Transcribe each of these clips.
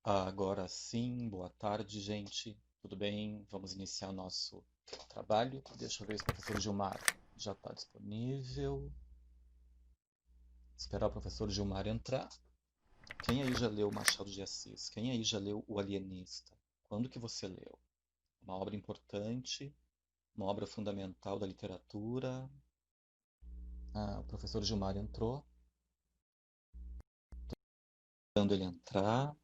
Agora sim, boa tarde, gente. Tudo bem? Vamos iniciar o nosso trabalho. Deixa eu ver se o professor Gilmar já está disponível. Esperar o professor Gilmar entrar. Quem aí já leu Machado de Assis? Quem aí já leu O Alienista? Quando que você leu? Uma obra importante, uma obra fundamental da literatura. O professor Gilmar entrou. Dando ele entrar.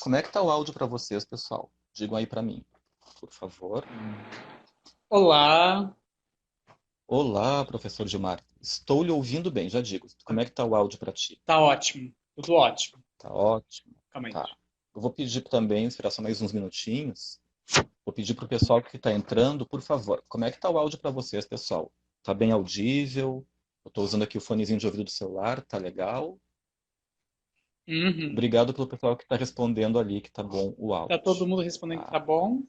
Como é que tá o áudio para vocês, pessoal? Digam aí para mim, por favor. Olá, Olá, professor Gilmar. Estou lhe ouvindo bem, já digo. Como é que está o áudio para ti? tá ótimo, tudo ótimo. Tá ótimo? Calma aí. Tá. Eu vou pedir também, esperar só mais uns minutinhos. Vou pedir para o pessoal que está entrando, por favor, como é que está o áudio para vocês, pessoal? Tá bem audível? Eu estou usando aqui o fonezinho de ouvido do celular, tá legal? Uhum. Obrigado pelo pessoal que está respondendo ali que tá bom o Tá todo áudio. mundo respondendo que tá Tá, bom?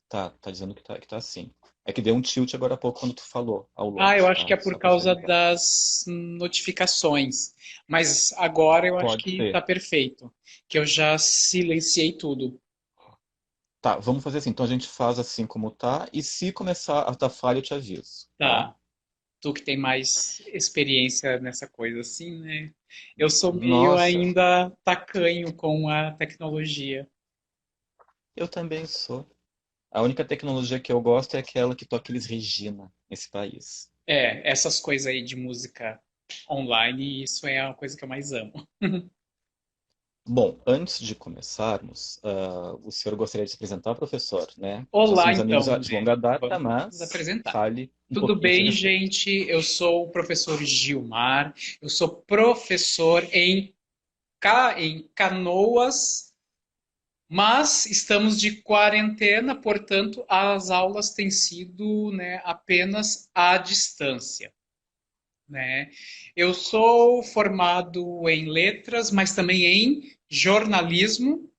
tá dizendo que tá assim. É que deu um tilt agora há pouco quando tu falou ao Ah, eu longe, acho que tá? é por Só para te causa avisar. das notificações. Mas agora eu acho Pode que tá ser. perfeito, que eu já silenciei tudo. Tá, vamos fazer assim. Então a gente faz assim como tá, e se começar a dar falha, eu te aviso, tá? Tá, tu que tem mais experiência nessa coisa assim, né? Eu sou meio Nossa, ainda tacanho com a tecnologia. eu também sou. A única tecnologia que eu gosto é aquela que toca eles Regina nesse país. É, essas coisas aí de música online, isso é a coisa que eu mais amo. Bom, antes de começarmos, o senhor gostaria de se apresentar, professor, né? Já Olá, somos amigos então, de né? longa data, Vamos nos mas apresentar. fale um Tudo pouquinho a seu bem, respeito. gente? Eu sou o professor Gilmar. Eu sou professor em Canoas, mas estamos de quarentena, portanto, as aulas têm sido, né, apenas à distância, né? Eu sou formado em letras, mas também em jornalismo.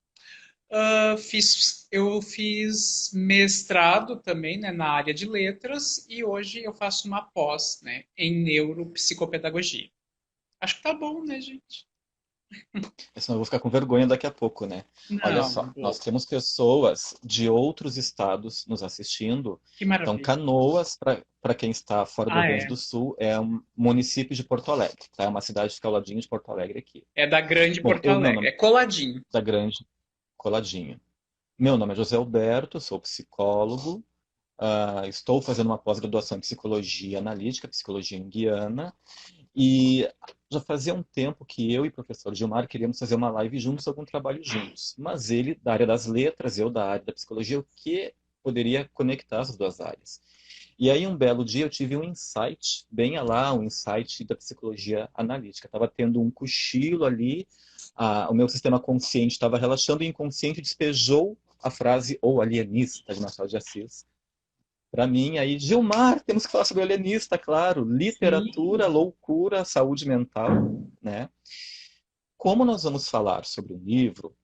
Eu fiz mestrado também, né, na área de letras e hoje eu faço uma pós, né, em neuropsicopedagogia. Acho que tá bom, né, gente? Senão eu vou ficar com vergonha daqui a pouco, né? Olha Não, só, nós boa. temos pessoas de outros estados nos assistindo. Que Então, maravilha. Canoas, para quem está fora do Rio Ah, Grande é. do Sul, é um município de Porto Alegre, tá? É uma cidade que fica ao ladinho de Porto Alegre aqui. É da Grande Bom, Porto meu Alegre. nome É coladinho. é Grande Coladinho. Meu nome é José Alberto, sou psicólogo, estou fazendo uma pós-graduação em psicologia analítica, psicologia junguiana, e já fazia um tempo que eu e o professor Gilmar queríamos fazer uma live juntos, algum trabalho juntos. Mas ele da área das letras, eu da área da psicologia, o que poderia conectar as duas áreas? E aí, um belo dia, eu tive um insight, bem lá, um insight da psicologia analítica. Estava tendo um cochilo ali, o meu sistema consciente estava relaxando e o inconsciente despejou a frase ou alienista de Machado de Assis para mim. Aí, Gilmar, temos que falar sobre o alienista, claro. Literatura, Sim. loucura, saúde mental, né? Como nós vamos falar sobre um livro,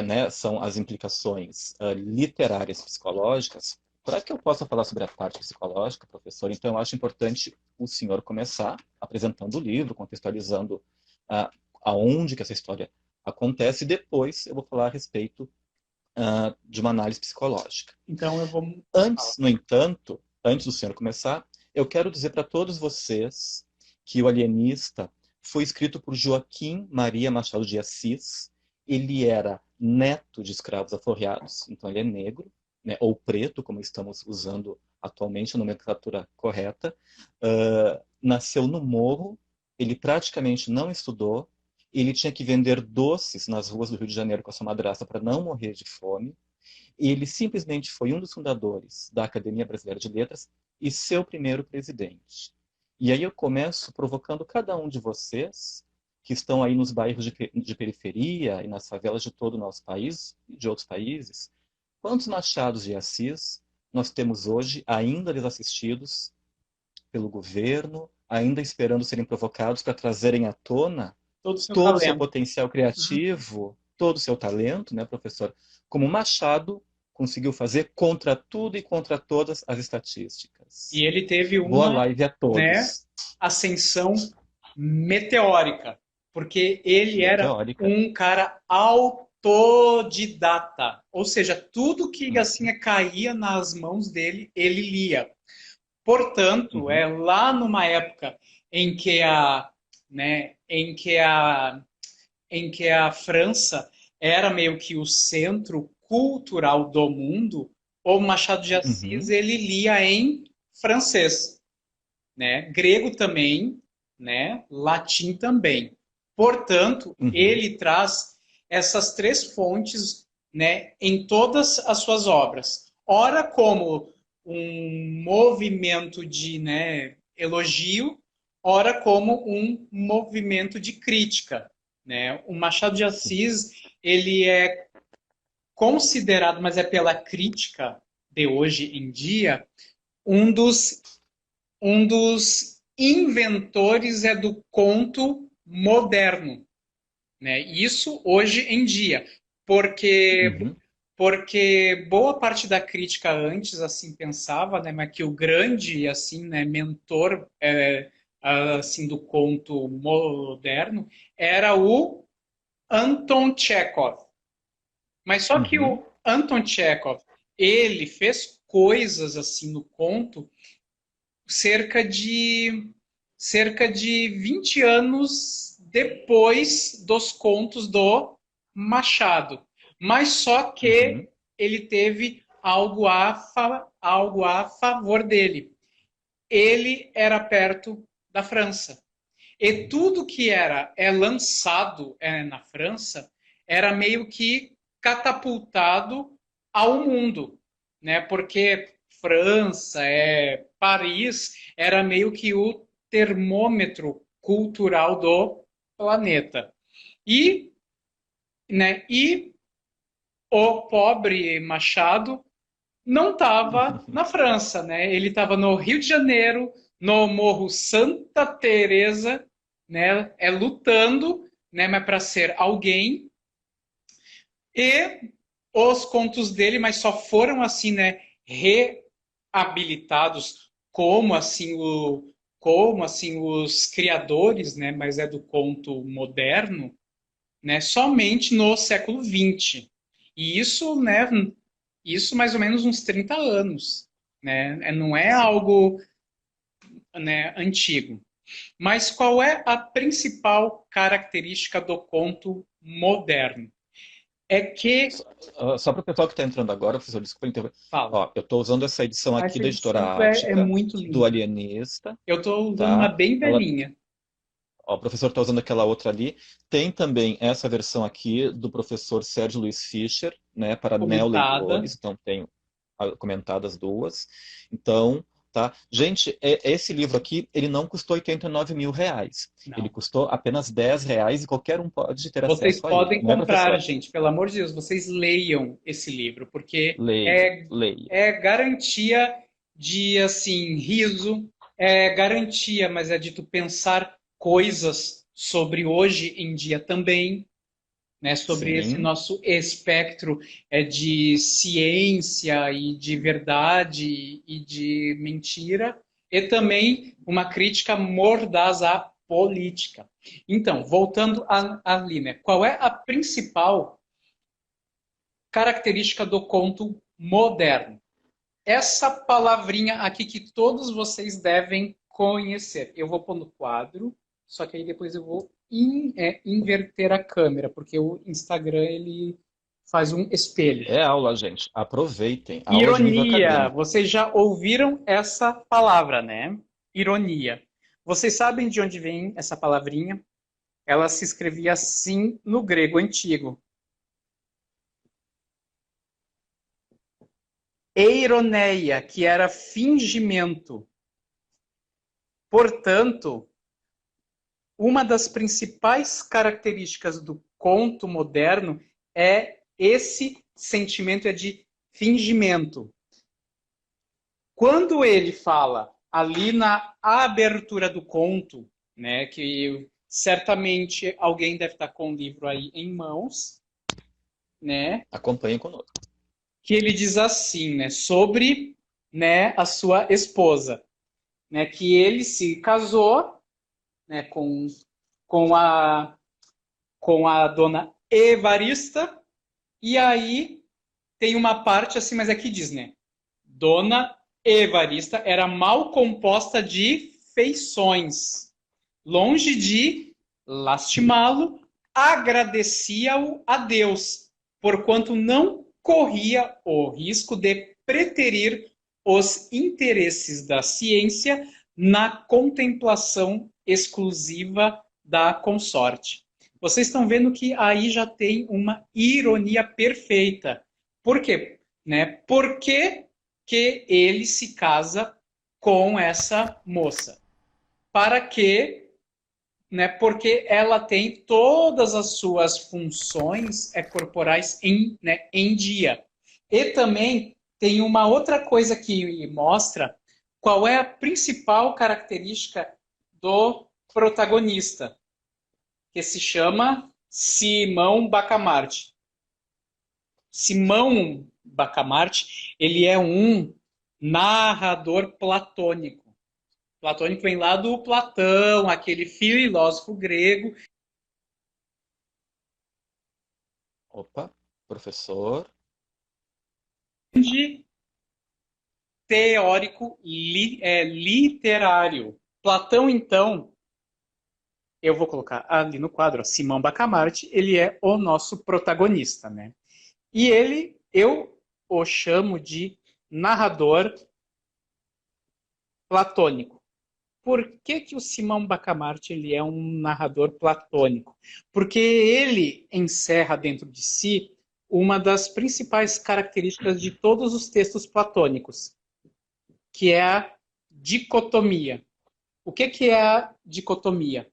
né, são as implicações literárias psicológicas. Para que eu possa falar sobre a parte psicológica, professor, então eu acho importante o senhor começar apresentando o livro, contextualizando uh, aonde que essa história acontece, e depois eu vou falar a respeito de uma análise psicológica. Então eu vou. Fala. Antes, no entanto, antes do senhor começar, eu quero dizer para todos vocês que O Alienista foi escrito por Joaquim Maria Machado de Assis. Ele era neto de escravos aforreados, então ele é negro, né, ou preto, como estamos usando atualmente a nomenclatura correta. Nasceu no morro, ele praticamente não estudou, ele tinha que vender doces nas ruas do Rio de Janeiro com a sua madrasta para não morrer de fome. Ele simplesmente foi um dos fundadores da Academia Brasileira de Letras e seu primeiro presidente. E aí eu começo provocando cada um de vocês que estão aí nos bairros de periferia e nas favelas de todo o nosso país e de outros países. Quantos Machados de Assis nós temos hoje ainda desassistidos pelo governo, ainda esperando serem provocados para trazerem à tona Todo o seu todo o seu talento. potencial Uhum. criativo, todo o seu talento, né, professor? Como Machado conseguiu fazer contra tudo e contra todas as E estatísticas. ele teve Boa uma, live a né, todos. ascensão meteórica. porque ele Bem era teórica. um cara autodidata, ou seja, tudo que assim caía nas mãos dele, ele lia. Portanto, Uhum. lá numa época em que né, em que a França era meio que o centro cultural do mundo, o Machado de Assis Uhum. ele lia em francês, né? Grego também, né? Latim também. Portanto, Uhum. ele traz essas três fontes, né, em todas as suas obras. Ora como um movimento de, né, elogio, ora como um movimento de crítica, né? O Machado de Assis, ele é considerado, mas é pela crítica de hoje em dia, um dos inventores é do conto moderno, né? Isso hoje em dia, porque Uhum. porque boa parte da crítica antes assim pensava, né, mas que o grande assim, né, mentor assim do conto moderno era o Anton Chekhov. Mas só que Uhum. o Anton Chekhov, ele fez coisas assim no conto cerca de cerca de 20 anos depois dos contos do Machado. Mas só Uhum. que ele teve algo a favor dele. Ele era perto da França. E tudo que era lançado na França era meio que catapultado ao mundo, né? Porque França, Paris, era meio que o termômetro cultural do planeta. E, e o pobre Machado não estava na França, né? Ele estava no Rio de Janeiro, no Morro Santa Teresa, né? Lutando, né? Mas para ser alguém. E os contos dele, mas só foram assim, né? Reabilitados como assim os criadores, né? Mas é do conto moderno, né? Somente no século XX. E isso, né? Isso mais ou menos uns 30 anos, né? Não é Sim. algo, né, antigo. Mas qual é a principal característica do conto moderno? É que, Só para o pessoal que está entrando agora, professor, desculpa interromper. fala, Ó, eu estou usando essa edição aqui essa da edição editora é Ática, muito do linda. Alienista, Eu estou usando uma tá? bem Ela, velhinha, ó, o professor está usando aquela outra ali. Tem também essa versão aqui do professor Sérgio Luiz Fischer, né, para comentada. neoleitores, então tem comentadas duas. Então, tá? Gente, esse livro aqui, ele não custou R$ 89.000. Ele Não. custou apenas R$ 10 e qualquer um pode ter Vocês acesso a ele, podem né, comprar, professor? gente, pelo amor de Deus, vocês leiam esse livro, porque Leia, leia. é garantia de, assim, riso, é garantia, mas é de tu pensar coisas sobre hoje em dia também, né, sobre esse Sim. nosso espectro de ciência e de verdade e de mentira, e também uma crítica mordaz à política. Então, voltando ali, né, qual é a principal característica do conto moderno? Essa palavrinha aqui que todos vocês devem conhecer. Eu vou pôr no quadro, só que aí depois eu vou inverter a câmera, porque o Instagram ele faz um espelho. É aula, gente. Aproveitem. Aula de nível Ironia. acadêmico. Vocês já ouviram essa palavra, né? Ironia. Vocês sabem de onde vem essa palavrinha? Ela se escrevia assim no grego antigo. Eironeia, que era fingimento. Portanto, uma das principais características do conto moderno é esse sentimento de fingimento. Quando ele fala ali na abertura do conto, né, que certamente alguém deve estar com o livro aí em mãos, né, Acompanhem conosco. que ele diz assim, né, sobre, né, a sua esposa, né, que ele se casou, né, com a com a dona Evarista, e aí tem uma parte assim, mas aqui diz, né? Dona Evarista era mal composta de feições. Longe de lastimá-lo, agradecia-o a Deus, porquanto não corria o risco de preterir os interesses da ciência na contemplação exclusiva da consorte. Vocês estão vendo que aí já tem uma ironia perfeita. Por quê? Né? Por que ele se casa com essa moça? Para que, né, porque ela tem todas as suas funções corporais em dia. E também tem uma outra coisa que mostra qual é a principal característica do protagonista, que se chama Simão Bacamarte. Simão Bacamarte, ele é um narrador platônico. Platônico vem lá do Platão, aquele filósofo grego. Opa, professor. Teórico literário. Platão, então, eu vou colocar ali no quadro, ó, Simão Bacamarte, ele é o nosso protagonista, né? E ele, eu o chamo de narrador platônico. Por que o Simão Bacamarte ele é um narrador platônico? Porque ele encerra dentro de si uma das principais características de todos os textos platônicos, que é a dicotomia. O que é a dicotomia?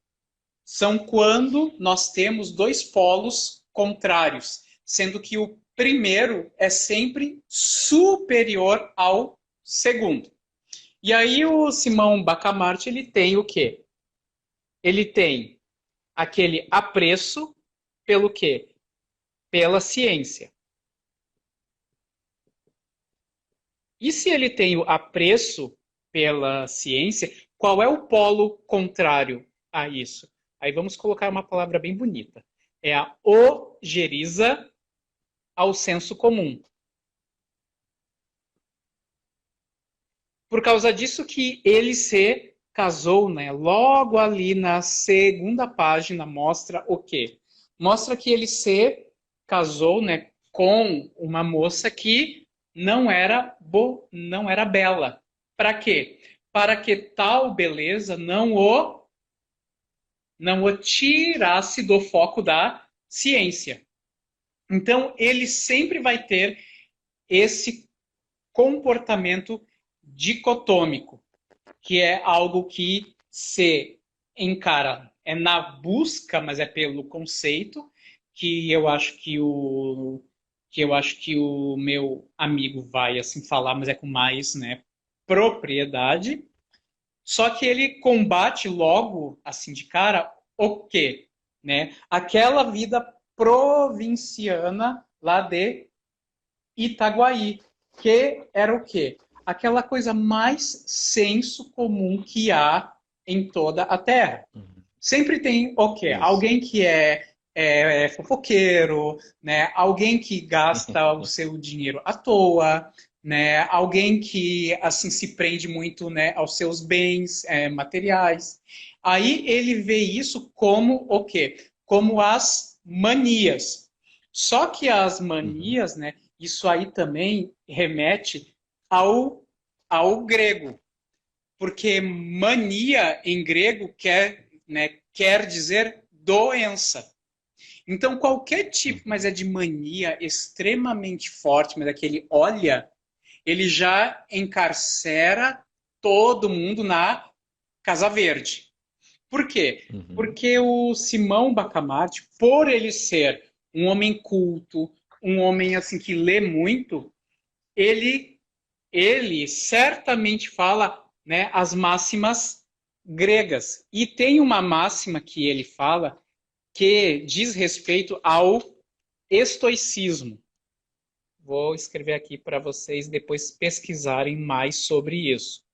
São quando nós temos dois polos contrários, sendo que o primeiro é sempre superior ao segundo. E aí o Simão Bacamarte, ele tem o quê? Ele tem aquele apreço pelo quê? Pela ciência. E se ele tem o apreço pela ciência, qual é o polo contrário a isso? Aí vamos colocar uma palavra bem bonita. É a ojeriza ao senso comum. Por causa disso que ele se casou, né? Logo ali na segunda página mostra o quê? Mostra que ele se casou, né, com uma moça que não era bela. Para quê? Para que tal beleza não o tirasse do foco da ciência. Então, ele sempre vai ter esse comportamento dicotômico, que é algo que se encara na busca, mas é pelo conceito, que eu acho que o meu amigo vai assim falar, mas é com mais, né, propriedade. Só que ele combate logo assim de cara o quê? Né? Aquela vida provinciana lá de Itaguaí, que era o quê? Aquela coisa mais senso comum que há em toda a Terra. Sempre tem o quê? Isso. Alguém que é fofoqueiro, né? Alguém que gasta o seu dinheiro à toa, né? Alguém que assim se prende muito, né, aos seus bens materiais. Aí ele vê isso como o quê? Como as manias. Só que as manias, né? Isso aí também remete ao grego, porque mania em grego quer dizer doença. Então, qualquer tipo, mas é de mania extremamente forte, mas é que ele olha, ele já encarcera todo mundo na Casa Verde. Por quê? Porque o Simão Bacamarte, por ele ser um homem culto, um homem assim que lê muito, ele certamente fala, né, as máximas gregas. E tem uma máxima que ele fala que diz respeito ao estoicismo. Vou escrever aqui para vocês depois pesquisarem mais sobre isso.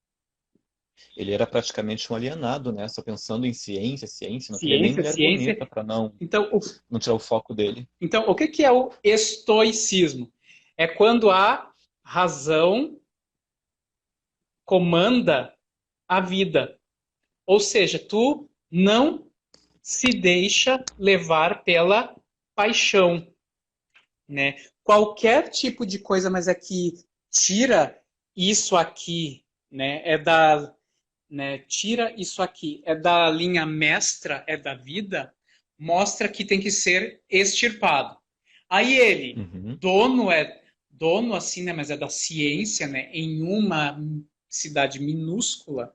Ele era praticamente um alienado, né? Só pensando em ciência, ciência, não queria nem Ciência, mulher ciência. bonita para Então, não tirar o foco dele. então, o que é o estoicismo? É quando a razão comanda a vida. Ou seja, tu não se deixa levar pela paixão, né? Qualquer tipo de coisa, mas é que tira isso aqui, né? Tira isso aqui, é da linha mestra, é da vida, mostra que tem que ser extirpado. Aí ele, Uhum. dono assim, né, mas é da ciência, né, em uma cidade minúscula,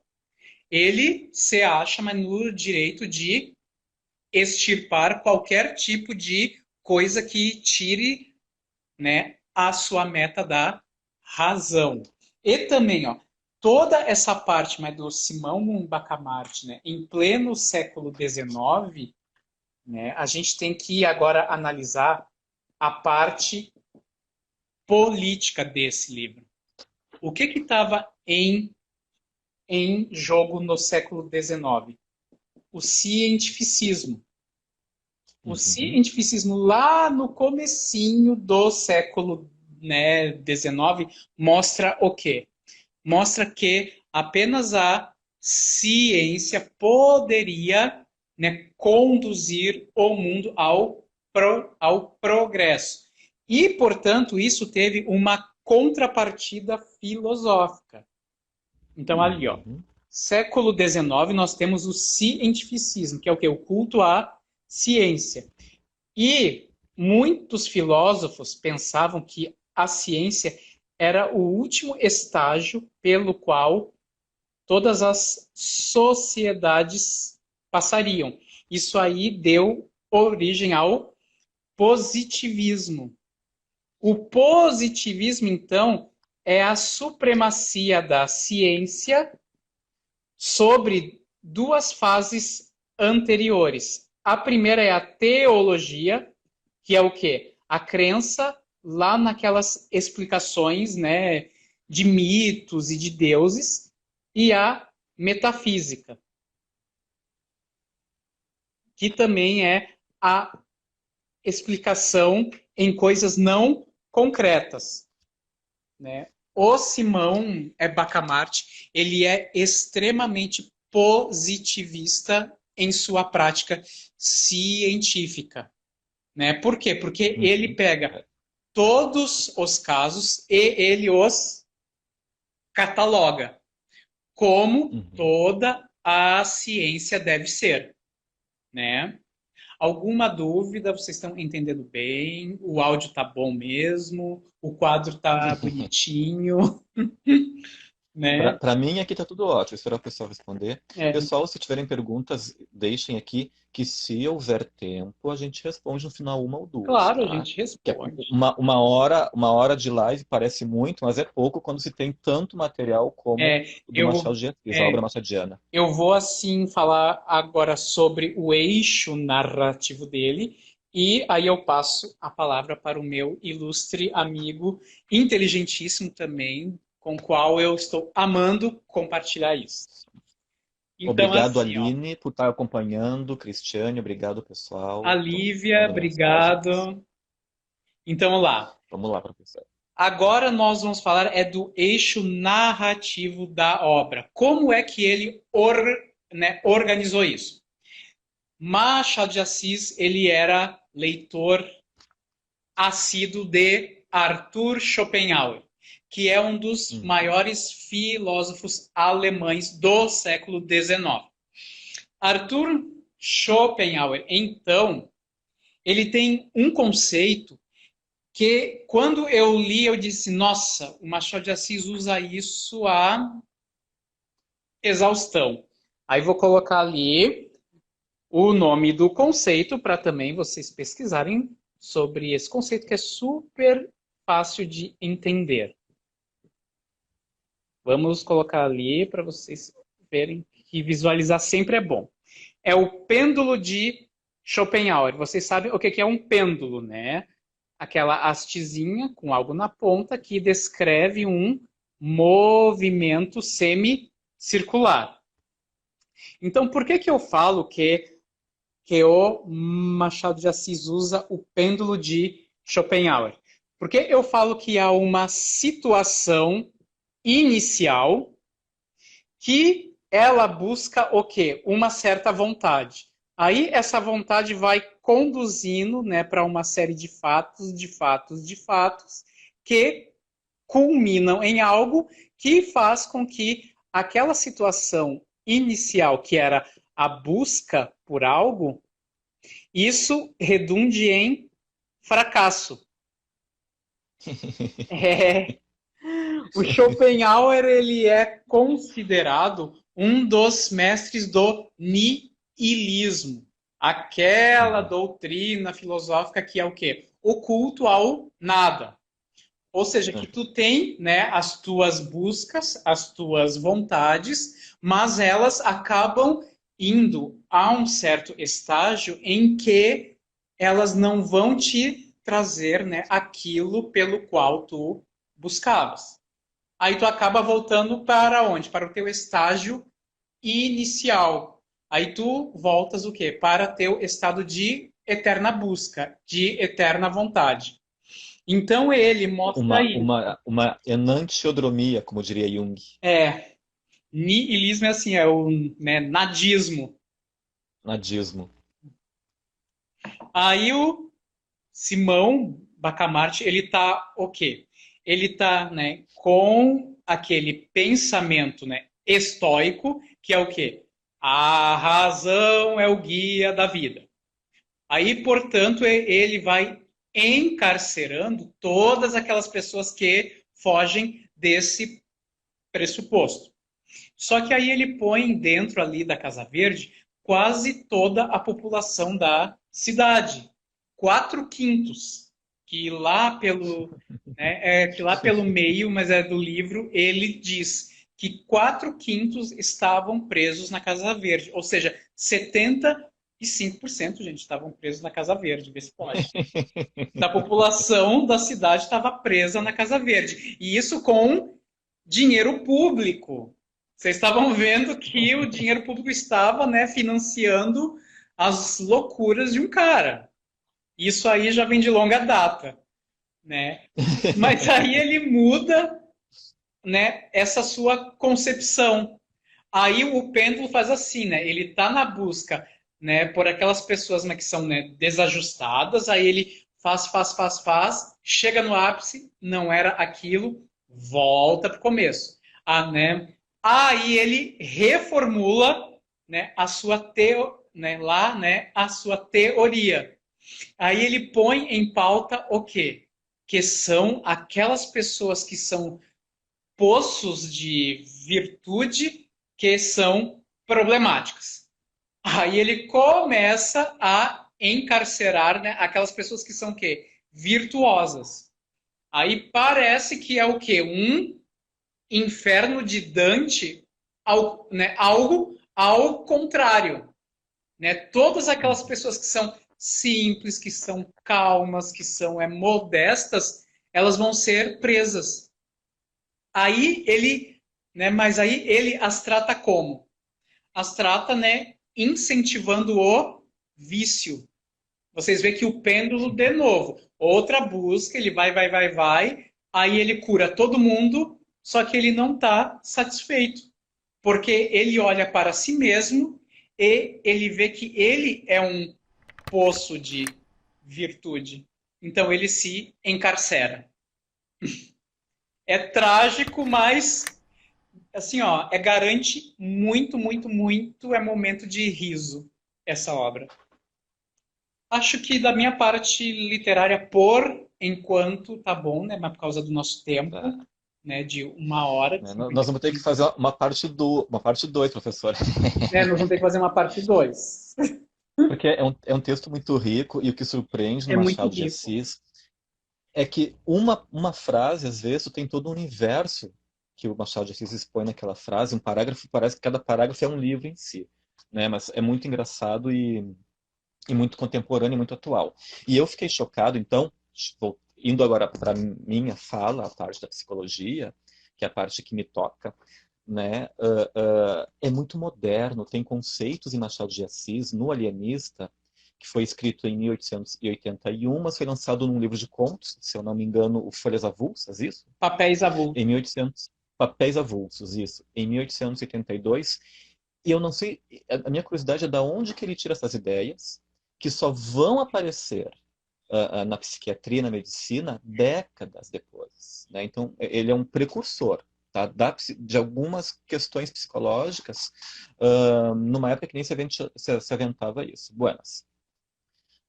ele se acha mas no direito de extirpar qualquer tipo de coisa que tire, né, a sua meta da razão. E também, ó, toda essa parte mais do Simão Bacamarte, né, em pleno século XIX, né, a gente tem que agora analisar a parte política desse livro. O que estava em jogo no século XIX? O cientificismo. O Uhum. cientificismo lá no comecinho do século, né, XIX mostra o quê? Mostra que apenas a ciência poderia, né, conduzir o mundo ao progresso. E, portanto, isso teve uma contrapartida filosófica. Então, ali, ó, Uhum. século XIX, nós temos o cientificismo, que é o quê? O culto à ciência. E muitos filósofos pensavam que a ciência era o último estágio pelo qual todas as sociedades passariam. Isso aí deu origem ao positivismo. O positivismo, então, é a supremacia da ciência sobre duas fases anteriores. A primeira é a teologia, que é o quê? A crença lá naquelas explicações, né, de mitos e de deuses, e a metafísica, que também é a explicação em coisas não concretas, né? O Simão Bacamarte, ele é extremamente positivista em sua prática científica, né? Por quê? Porque ele Uhum. pega todos os casos e ele os cataloga, como Uhum. toda a ciência deve ser, né? Alguma dúvida? Vocês estão entendendo bem? O áudio tá bom mesmo? O quadro tá bonitinho, né? Para mim, aqui tá tudo ótimo. Espero o pessoal responder. É, Pessoal, se tiverem perguntas, deixem aqui, que se houver tempo, a gente responde no final uma ou duas, claro, a tá? gente Que é responde. uma hora de live parece muito, mas é pouco quando se tem tanto material como É, o do Machado eu, de Assis, a obra é, machadiana. eu vou assim falar agora sobre o eixo narrativo dele e aí eu passo a palavra para o meu ilustre amigo, inteligentíssimo também, com o qual eu estou amando compartilhar isso. Então, Obrigado, assim, ó, Aline, por estar acompanhando. Cristiane, obrigado, a pessoal. Estão Lívia, mandando mensagens. obrigado. Então, lá. Vamos lá, professor. Agora nós vamos falar do eixo narrativo da obra. Como é que ele organizou isso? Machado de Assis, ele era leitor assíduo de Arthur Schopenhauer, que é um dos Uhum. maiores filósofos alemães do século XIX. Arthur Schopenhauer, então, ele tem um conceito que, quando eu li, eu disse, nossa, o Machado de Assis usa isso a exaustão. Aí vou colocar ali o nome do conceito para também vocês pesquisarem sobre esse conceito que é super fácil de entender. Vamos colocar ali para vocês verem que visualizar sempre é bom. É o pêndulo de Schopenhauer. Vocês sabem o que é um pêndulo, né? Aquela hastezinha com algo na ponta que descreve um movimento semicírculo. circular. Então, por que eu falo que o Machado de Assis usa o pêndulo de Schopenhauer? Porque eu falo que há uma situação inicial que ela busca o quê? Uma certa vontade. Aí essa vontade vai conduzindo, né, para uma série de fatos, que culminam em algo que faz com que aquela situação inicial, que era a busca por algo, isso redunde em fracasso. É, o Schopenhauer ele é considerado um dos mestres do niilismo, aquela doutrina filosófica que é o quê? O culto ao nada. Ou seja, que tu tem, né, as tuas buscas, as tuas vontades, mas elas acabam indo a um certo estágio em que elas não vão te trazer, né, aquilo pelo qual tu buscavas. Aí tu acaba voltando para onde? Para o teu estágio inicial. Aí tu voltas o quê? Para teu estado de eterna busca, de eterna vontade. Então ele mostra isso. Uma enantiodromia, como diria Jung. É, niilismo é assim, é o, né, nadismo. Nadismo. Aí o Simão Bacamarte, ele tá o quê? Ele tá, né, com aquele pensamento, né, estoico, que é o quê? A razão é o guia da vida. Aí, portanto, ele vai encarcerando todas aquelas pessoas que fogem desse pressuposto. Só que aí ele põe dentro ali da Casa Verde quase toda a população da cidade. 4/5, que lá pelo, que lá pelo meio, mas é do livro, ele diz que 4/5 estavam presos na Casa Verde. Ou seja, 75%, gente, estavam presos na Casa Verde, vê se pode. Da população da cidade estava presa na Casa Verde. E isso com dinheiro público. Vocês estavam vendo que o dinheiro público estava, né, financiando as loucuras de um cara. Isso aí já vem de longa data, né? Mas aí ele muda, né, essa sua concepção. Aí o pêndulo faz assim, né? Ele está na busca, né, por aquelas pessoas, né, que são, né, desajustadas. Aí ele faz, chega no ápice, não era aquilo, volta para o começo. Ah, né? Aí ele reformula, né, a sua né, lá, né, a sua teoria. Aí ele põe em pauta o quê? Que são aquelas pessoas que são poços de virtude que são problemáticas. Aí ele começa a encarcerar, né, aquelas pessoas que são o quê? Virtuosas. Aí parece que é o quê? Um inferno de Dante, né, algo ao contrário. Né? Todas aquelas pessoas que são simples, que são calmas, que são modestas, elas vão ser presas. Aí ele, né, mas aí ele as trata como? As trata, né, incentivando o vício. Vocês veem que o pêndulo, de novo, outra busca, ele vai, aí ele cura todo mundo, só que ele não está satisfeito, porque ele olha para si mesmo e ele vê que ele é um poço de virtude. Então ele se encarcera. É trágico, mas assim, ó, garante muito, é momento de riso essa obra. Acho que da minha parte literária, por enquanto, tá bom, né? Mas por causa do nosso tempo, Tá. né? De 1 hora, de Nós vamos ter que 55, fazer uma parte 2, professor. né? Nós vamos ter que fazer uma parte 2. Porque é um texto muito rico e o que surpreende no É muito Machado de rico. Assis é que uma frase, às vezes, tem todo um universo que o Machado de Assis expõe naquela frase. Um parágrafo, parece que cada parágrafo é um livro em si, né? Mas é muito engraçado e muito contemporâneo e muito atual. E eu fiquei chocado, então, indo agora para minha fala, a parte da psicologia, que é a parte que me toca. né? É muito moderno, tem conceitos em Machado de Assis, no Alienista, que foi escrito em 1881, mas foi lançado num livro de contos, se eu não me engano, o Folhas Avulsas, isso? Papéis avulsos. Em 1800, Papéis Avulsos, isso, em 1882. E eu não sei, a minha curiosidade é da onde que ele tira essas ideias, que só vão aparecer na psiquiatria, na medicina, décadas depois, né? Então, ele é um precursor, tá? De algumas questões psicológicas, numa época que nem se aventava isso. Buenas.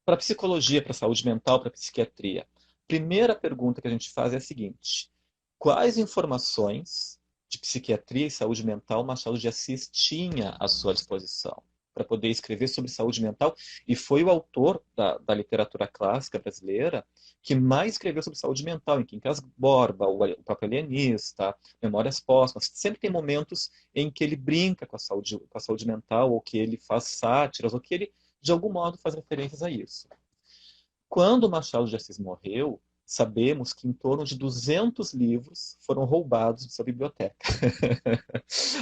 Para psicologia, para saúde mental, para psiquiatria, primeira pergunta que a gente faz é a seguinte: quais informações de psiquiatria e saúde mental Machado de Assis tinha à sua disposição para poder escrever sobre saúde mental? E foi o autor da literatura clássica brasileira que mais escreveu sobre saúde mental, em Quincas Borba, o próprio Alienista, Memórias Póstumas. Sempre tem momentos em que ele brinca com a saúde mental, ou que ele faz sátiras, ou que ele, de algum modo, faz referências a isso. Quando Machado de Assis morreu, sabemos que em torno de 200 livros foram roubados de sua biblioteca.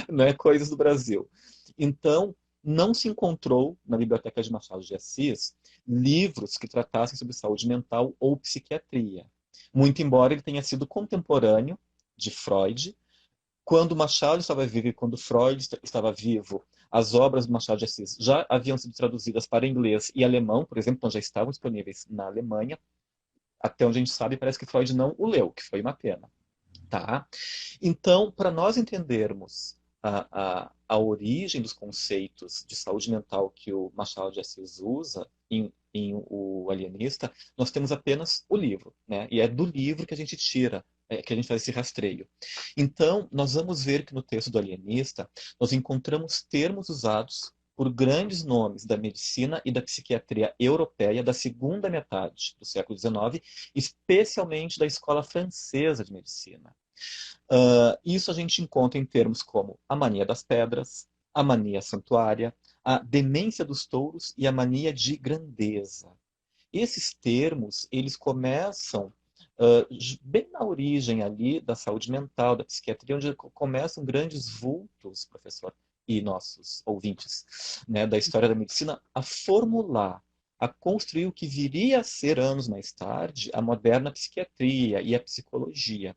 Né? Coisas do Brasil. Então, não se encontrou na biblioteca de Machado de Assis livros que tratassem sobre saúde mental ou psiquiatria. Muito embora ele tenha sido contemporâneo de Freud, quando Machado estava vivo e quando Freud estava vivo, as obras do Machado de Assis já haviam sido traduzidas para inglês e alemão, por exemplo, então já estavam disponíveis na Alemanha. Até onde a gente sabe, parece que Freud não o leu, que foi uma pena. Tá? Então, para nós entendermos a origem dos conceitos de saúde mental que o Machado de Assis usa em O Alienista, nós temos apenas o livro, né? E é do livro que a gente tira, que a gente faz esse rastreio. Então, nós vamos ver que no texto do Alienista, nós encontramos termos usados por grandes nomes da medicina e da psiquiatria europeia da segunda metade do século XIX, especialmente da escola francesa de medicina. Isso a gente encontra em termos como a mania das pedras, a mania santuária, a demência dos touros e a mania de grandeza. Esses termos, eles começam bem na origem ali da saúde mental, da psiquiatria, onde começam grandes vultos, professor, e nossos ouvintes, né, da história da medicina, a formular, a construir o que viria a ser anos mais tarde a moderna psiquiatria e a psicologia.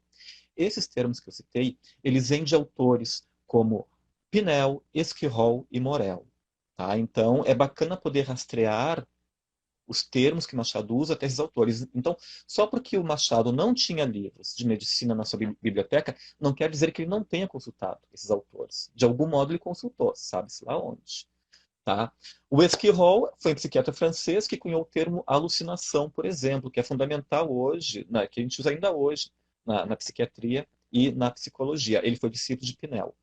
Esses termos que eu citei, eles vêm de autores como Pinel, Esquirol e Morel. Tá? Então, é bacana poder rastrear os termos que Machado usa até esses autores. Então, só porque o Machado não tinha livros de medicina na sua biblioteca, não quer dizer que ele não tenha consultado esses autores. De algum modo ele consultou, sabe-se lá onde. Tá? O Esquirol foi um psiquiatra francês que cunhou o termo alucinação, por exemplo, que é fundamental hoje, né, que a gente usa ainda hoje na psiquiatria e na psicologia. Ele foi discípulo de Pinel.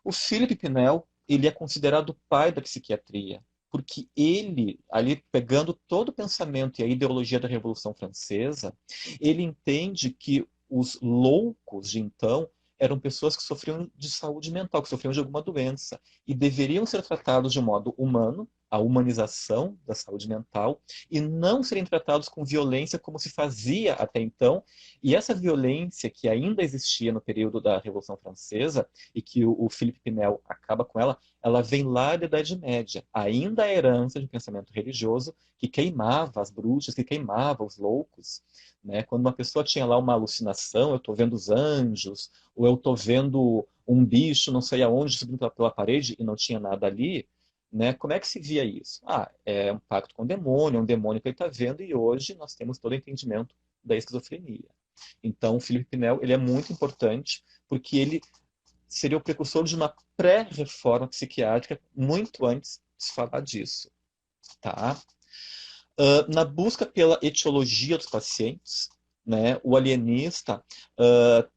O Philippe Pinel, ele é considerado o pai da psiquiatria, porque ele, ali pegando todo o pensamento e a ideologia da Revolução Francesa, ele entende que os loucos de então eram pessoas que sofriam de saúde mental, que sofriam de alguma doença, e deveriam ser tratados de um modo humano, a humanização da saúde mental, e não serem tratados com violência como se fazia até então. E essa violência que ainda existia no período da Revolução Francesa, e que o Philippe Pinel acaba com ela, ela vem lá da Idade Média, ainda a herança de um pensamento religioso que queimava as bruxas, que queimava os loucos. Né? Quando uma pessoa tinha lá uma alucinação, eu estou vendo os anjos, ou eu estou vendo um bicho não sei aonde subindo pela parede e não tinha nada ali, né? Como é que se via isso? Ah, é um pacto com o demônio, é um demônio que ele está vendo, e hoje nós temos todo o entendimento da esquizofrenia. Então, o Philippe Pinel, ele é muito importante porque ele seria o precursor de uma pré-reforma psiquiátrica muito antes de se falar disso. Tá? Na busca pela etiologia dos pacientes, né, o alienista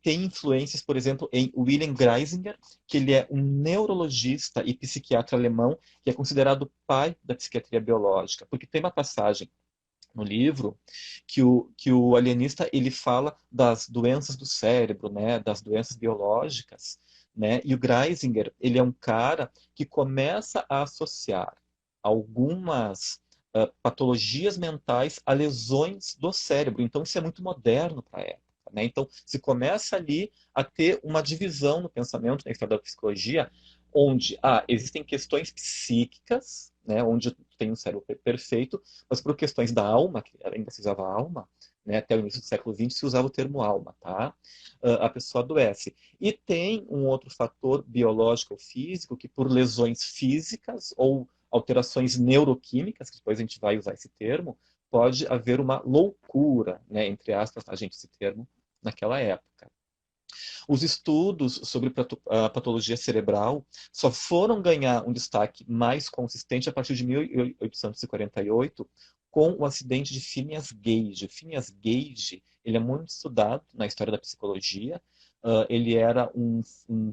tem influências, por exemplo, em Wilhelm Greisinger, que ele é um neurologista e psiquiatra alemão, que é considerado o pai da psiquiatria biológica, porque tem uma passagem no livro que o alienista ele fala das doenças do cérebro, né, das doenças biológicas, né, e o Greisinger ele é um cara que começa a associar algumas patologias mentais a lesões do cérebro. Então isso é muito moderno para a época. né? Então, se começa ali a ter uma divisão no pensamento, na história da psicologia, onde existem questões psíquicas, né, onde tem um cérebro perfeito, mas por questões da alma, que ainda se usava alma, né, até o início do século XX se usava o termo alma, tá? A pessoa adoece. E tem um outro fator biológico ou físico que por lesões físicas ou alterações neuroquímicas, que depois a gente vai usar esse termo, pode haver uma loucura, né, entre aspas, a gente esse termo naquela época. Os estudos sobre a patologia cerebral só foram ganhar um destaque mais consistente a partir de 1848, com o acidente de Phineas Gage. Phineas Gage, ele é muito estudado na história da psicologia. Ele era um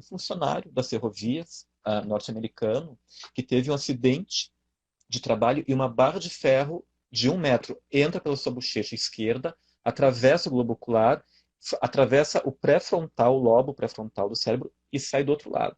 funcionário das ferrovias norte-americano que teve um acidente de trabalho e uma barra de ferro de 1 metro entra pela sua bochecha esquerda, atravessa o globo ocular, atravessa o pré-frontal, o lobo pré-frontal do cérebro e sai do outro lado.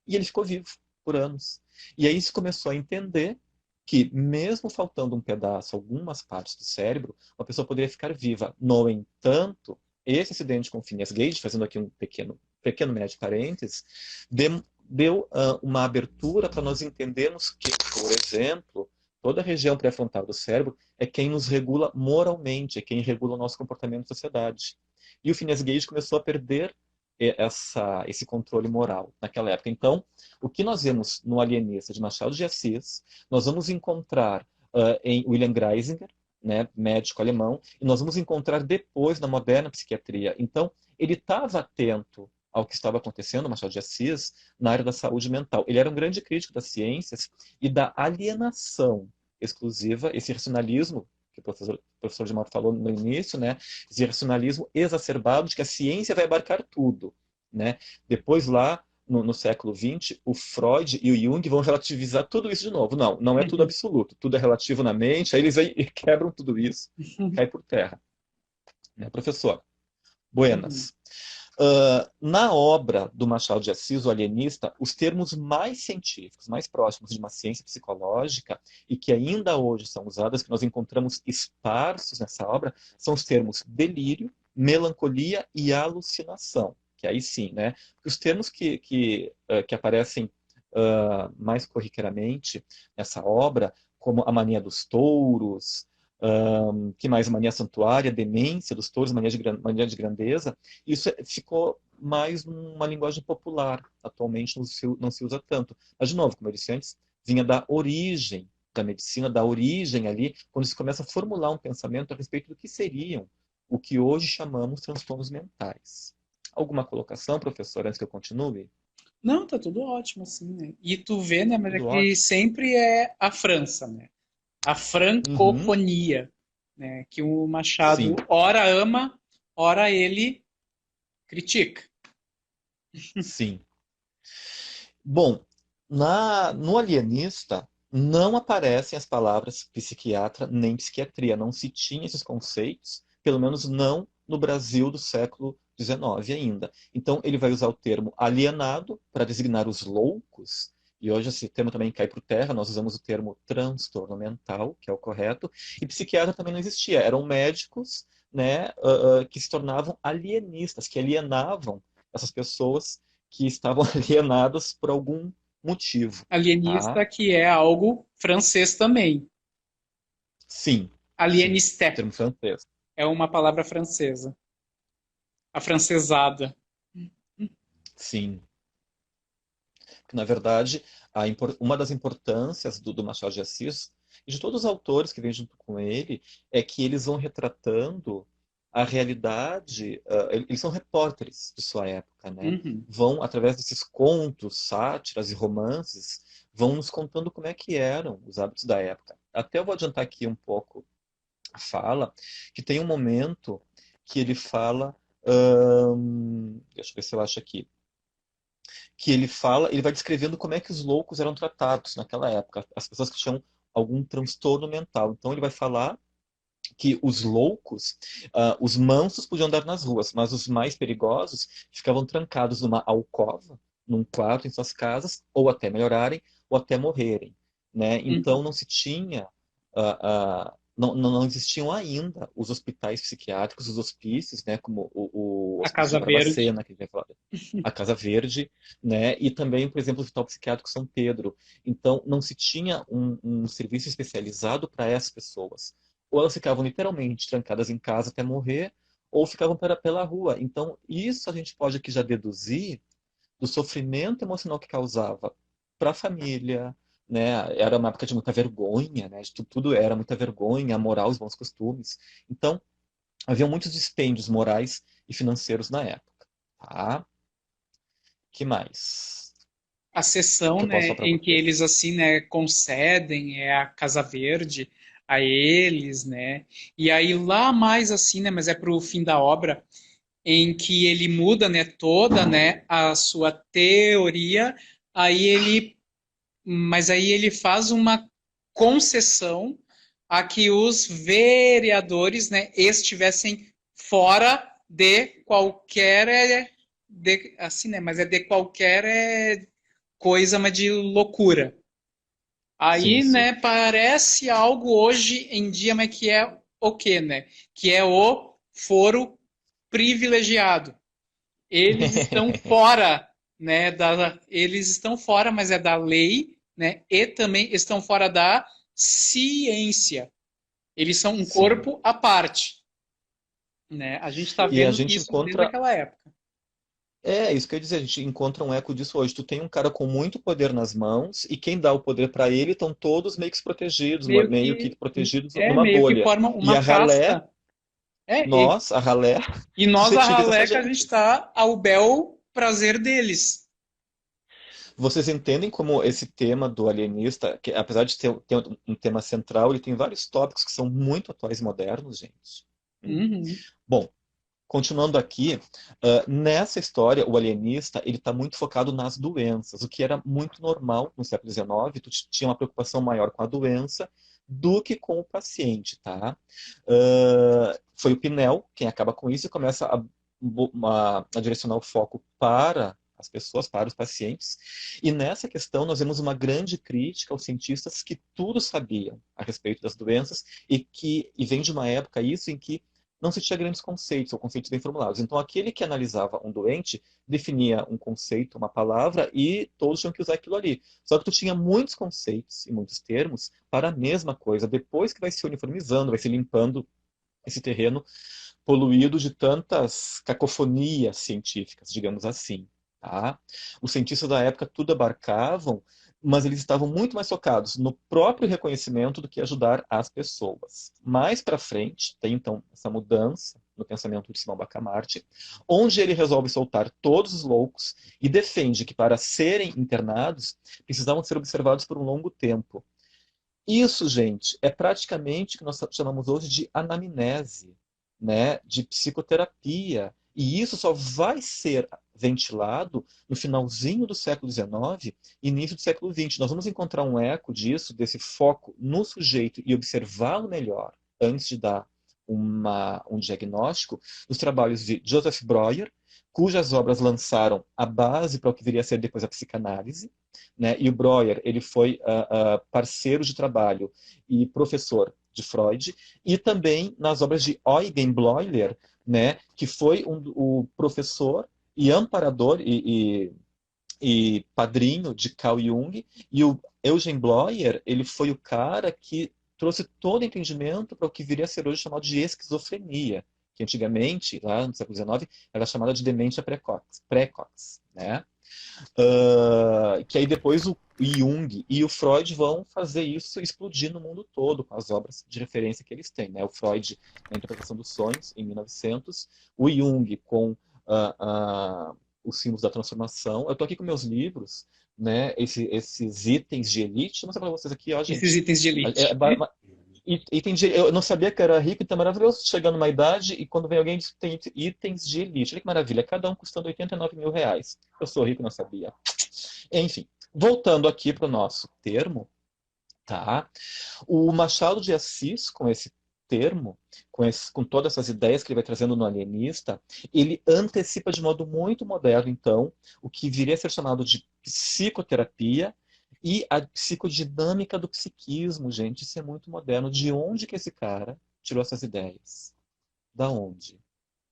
E ele ficou vivo por anos. E aí se começou a entender que, mesmo faltando um pedaço, algumas partes do cérebro, uma pessoa poderia ficar viva. No entanto, esse acidente com Phineas Gage, fazendo aqui um pequeno médio parênteses, deu uma abertura para nós entendermos que, por exemplo, toda a região pré-frontal do cérebro é quem nos regula moralmente, é quem regula o nosso comportamento na sociedade. E o Phineas Gage começou a perder esse controle moral naquela época. Então, o que nós vemos no Alienista de Machado de Assis, nós vamos encontrar em William Geisinger, né, médico alemão, e nós vamos encontrar depois na moderna psiquiatria. Então, ele estava atento ao que estava acontecendo, Machado de Assis, na área da saúde mental. Ele era um grande crítico das ciências e da alienação exclusiva, esse racionalismo que o professor de Mato falou no início, né? Esse racionalismo exacerbado de que a ciência vai abarcar tudo, né? Depois lá no século XX, o Freud e o Jung vão relativizar tudo isso de novo. Não, não é tudo absoluto, tudo é relativo na mente. Aí eles quebram tudo isso, cai por terra, né, professor? Buenas. Na obra do Machado de Assis, o Alienista, os termos mais científicos, mais próximos de uma ciência psicológica e que ainda hoje são usados, que nós encontramos esparsos nessa obra, são os termos delírio, melancolia e alucinação. Que aí sim, né? Os termos que aparecem mais corriqueiramente nessa obra, como a mania dos touros, que mais? Mania santuária, demência dos touros, mania de grandeza. Isso ficou mais uma linguagem popular. Atualmente não se usa tanto. Mas, de novo, como eu disse antes, vinha da origem da medicina, da origem ali, quando se começa a formular um pensamento a respeito do que seriam o que hoje chamamos transtornos mentais. Alguma colocação, professor, antes que eu continue? Não, tá tudo ótimo, assim, né? E tu vê, né, mas é Tudo que ótimo. sempre é a França, né? A Uhum, francofonia, né? Que o Machado sim, ora ama, ora ele critica. sim. Bom, no Alienista não aparecem as palavras psiquiatra nem psiquiatria. Não se tinha esses conceitos, pelo menos não no Brasil do século XIX ainda. Então ele vai usar o termo alienado para designar os loucos, e hoje esse termo também cai por terra, nós usamos o termo transtorno mental, que é o correto, e psiquiatra também não existia, eram médicos, né, que se tornavam alienistas, que alienavam essas pessoas que estavam alienadas por algum motivo, tá? Alienista, que é algo francês também. Sim, sim, Alieniste termo francês. é uma palavra francesa. Afrancesada. Sim, que na verdade uma das importâncias do Machado de Assis e de todos os autores que vêm junto com ele é que eles vão retratando a realidade, eles são repórteres de sua época, né? Uhum. Vão, através desses contos, sátiras e romances, vão nos contando como é que eram os hábitos da época. Até eu vou adiantar aqui um pouco fala, que tem um momento que ele fala, deixa eu ver se eu acho aqui, que ele fala, ele vai descrevendo como é que os loucos eram tratados naquela época, as pessoas que tinham algum transtorno mental. Então ele vai falar que os loucos, os mansos podiam andar nas ruas, mas os mais perigosos ficavam trancados numa alcova, num quarto em suas casas, ou até melhorarem, ou até morrerem, né? Uhum. Então não se tinha, ah, não existiam ainda os hospitais psiquiátricos, os hospícios, né, como o A Hospício de Casa Verde. Barbacena, que a gente vai falar, a Casa Verde, né, e também, por exemplo, o Hospital Psiquiátrico São Pedro. Então, não se tinha um serviço especializado para essas pessoas. Ou elas ficavam literalmente trancadas em casa até morrer, ou ficavam pela rua. Então, isso a gente pode aqui já deduzir do sofrimento emocional que causava para a família, né? Era uma época de muita vergonha, né? Tudo era muita vergonha, a moral, os bons costumes. Então, havia muitos dispêndios morais e financeiros na época, tá? Que mais A sessão, que eu posso né, falar para em que você? eles assim, né, concedem a Casa Verde a eles, né? E aí lá mais assim, né, mas é pro fim da obra, em que ele muda, né, toda, né, a sua teoria, aí ele, mas aí ele faz uma concessão a que os vereadores, né, estivessem fora de qualquer, assim, né, mas é de qualquer coisa, mas de loucura. Sim, Aí, sim. né, parece algo hoje em dia, mas que é o quê, né? Que é o foro privilegiado. Eles estão fora, né, eles estão fora, mas é da lei, né? E também estão fora da ciência. Eles são um Sim. corpo à parte, né? A gente está E a vendo gente isso desde encontra. aquela época. É, isso que eu ia dizer, a gente encontra um eco disso hoje. Tu tem um cara com muito poder nas mãos, e quem dá o poder para ele estão todos meio que protegidos, meio que protegidos numa Meio que bolha. forma E uma a ralé, casta. É, nós, a ralé, e nós, a suscetíveis dessa raleca, a gente gente. está ao bel prazer deles. Vocês entendem como esse tema do alienista, que apesar de ter um tema central, ele tem vários tópicos que são muito atuais e modernos, gente? Hum. Uhum. Bom, continuando aqui, nessa história, o alienista ele está muito focado nas doenças, o que era muito normal no século XIX. Tu tinha uma preocupação maior com a doença do que com o paciente, tá? Foi o Pinel quem acaba com isso e começa a direcionar o foco para as pessoas, para os pacientes. E nessa questão nós vemos uma grande crítica aos cientistas que tudo sabiam a respeito das doenças e vem de uma época isso em que não se tinha grandes conceitos, ou conceitos bem formulados. Então, aquele que analisava um doente definia um conceito, uma palavra, e todos tinham que usar aquilo ali. Só que tu tinha muitos conceitos e muitos termos para a mesma coisa. Depois que vai se uniformizando, vai se limpando esse terreno poluído de tantas cacofonias científicas, digamos assim. Tá? Os cientistas da época tudo abarcavam, mas eles estavam muito mais focados no próprio reconhecimento do que ajudar as pessoas. Mais para frente, tem então essa mudança no pensamento de Simão Bacamarte, onde ele resolve soltar todos os loucos e defende que para serem internados precisavam ser observados por um longo tempo. Isso, gente, é praticamente o que nós chamamos hoje de anamnese, né, de psicoterapia. E isso só vai ser ventilado no finalzinho do século XIX, início do século XX. Nós vamos encontrar um eco disso, desse foco no sujeito e observá-lo melhor antes de dar um diagnóstico, nos trabalhos de Joseph Breuer, cujas obras lançaram a base para o que viria a ser depois a psicanálise, né? E o Breuer, ele foi parceiro de trabalho e professor de Freud, e também nas obras de Eugen Bleuler, né? Que foi o professor e amparador e padrinho de Carl Jung, e o Eugen Bleuler, ele foi o cara que trouxe todo o entendimento para o que viria a ser hoje chamado de esquizofrenia, que antigamente, lá no século XIX, era chamada de demência precox, né? Que aí depois o Jung e o Freud vão fazer isso explodir no mundo todo com as obras de referência que eles têm, né? O Freud na interpretação dos sonhos em 1900, o Jung com os símbolos da transformação. Eu estou aqui com meus livros, né? Esses itens de elite. Vou mostrar para vocês aqui, ó, Esses gente. itens de É, elite. eu não sabia que era rico, então é maravilhoso chegar numa idade e quando vem alguém diz que tem itens de elite. Olha que maravilha, cada um custando 89 mil reais. Eu sou rico, não sabia. Enfim, voltando aqui para o nosso termo, tá? O Machado de Assis, com esse termo, com todas essas ideias que ele vai trazendo no alienista, ele antecipa de modo muito moderno, então, o que viria a ser chamado de psicoterapia, E a psicodinâmica do psiquismo, gente, isso é muito moderno. De onde que esse cara tirou essas ideias? Da onde?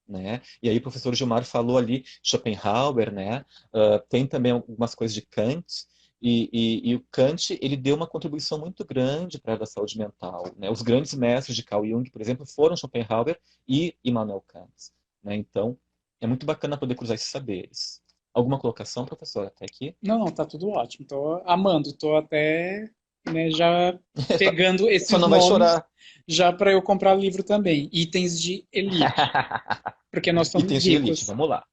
Né? E aí o professor Gilmar falou ali Schopenhauer, né? Tem também algumas coisas de Kant, e o Kant ele deu uma contribuição muito grande para a área da saúde mental. Né? Os grandes mestres de Carl Jung, por exemplo, foram Schopenhauer e Immanuel Kant. Né? Então, é muito bacana poder cruzar esses saberes. Alguma colocação, professor, até aqui? Não, não, tá tudo ótimo. Tô amando, tô até, né, já pegando Só esses não vai nomes chorar. já para eu comprar livro também. Itens de elite, porque nós somos Itens de elite, ricos. vamos lá.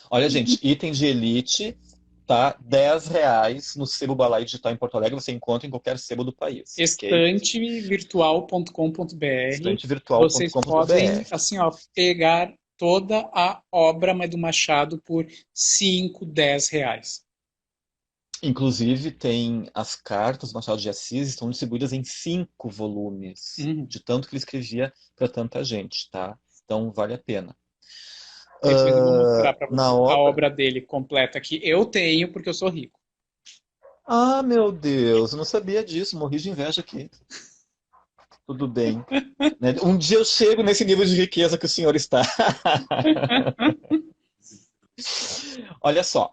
Olha, gente, item de elite, tá? R$ 10 no Sebo Balai Digital em Porto Alegre. Você encontra em qualquer sebo do país, ok? Estantevirtual.com.br. Vocês podem, Estantevirtual.com.br. assim, ó, pegar toda a obra do Machado por 5, 10 reais. Inclusive, tem as cartas do Machado de Assis, estão distribuídas em 5 volumes, Uhum. de tanto que ele escrevia para tanta gente, tá? Então, vale a pena. Depois eu vou mostrar para Na você a obra. obra dele completa que eu tenho porque eu sou rico. Ah, meu Deus, eu não sabia disso, morri de inveja aqui. Tudo bem. Né? Um dia eu chego nesse nível de riqueza que o senhor está. Olha só,